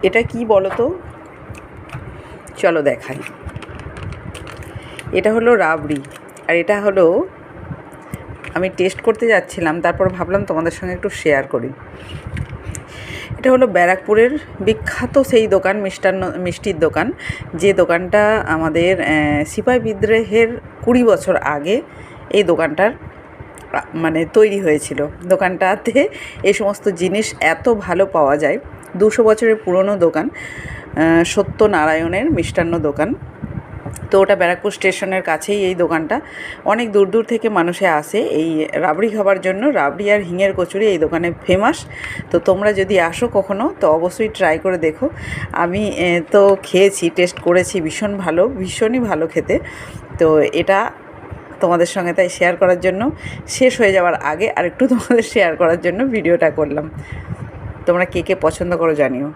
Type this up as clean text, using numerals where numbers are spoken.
এটা কি বলো তো, চলো দেখাই। এটা হলো রাবড়ি, আর এটা হলো, আমি টেস্ট করতে যাচ্ছিলাম, তারপর ভাবলাম তোমাদের সঙ্গে একটু শেয়ার করি। এটা হলো ব্যারাকপুরের বিখ্যাত সেই দোকান, মিষ্টির দোকান, যে দোকানটা আমাদের সিপাই বিদ্রোহের 20 বছর আগে এই দোকানটার মানে তৈরি হয়েছিল। দোকানটাতে এই সমস্ত জিনিস এত ভালো পাওয়া যায়। 200 বছরের পুরনো দোকান, সত্যনারায়ণের মিষ্টান্ন দোকান। তো ওটা ব্যারাকপুর স্টেশনের কাছেই এই দোকানটা। অনেক দূর দূর থেকে মানুষে আসে এই রাবড়ি খাবার জন্য। রাবড়ি আর হিঙের কচুরি এই দোকানে ফেমাস। তো তোমরা যদি আসো কখনো তো অবশ্যই ট্রাই করে দেখো। আমি তো খেয়েছি, টেস্ট করেছি, ভীষণ ভালো, ভীষণই ভালো খেতে। তো এটা তোমাদের সঙ্গে তাই শেয়ার করার জন্য, শেষ হয়ে যাওয়ার আগে আরেকটু তোমাদের শেয়ার করার জন্য ভিডিওটা করলাম। তোমরা কে কে পছন্দ করো জানিও।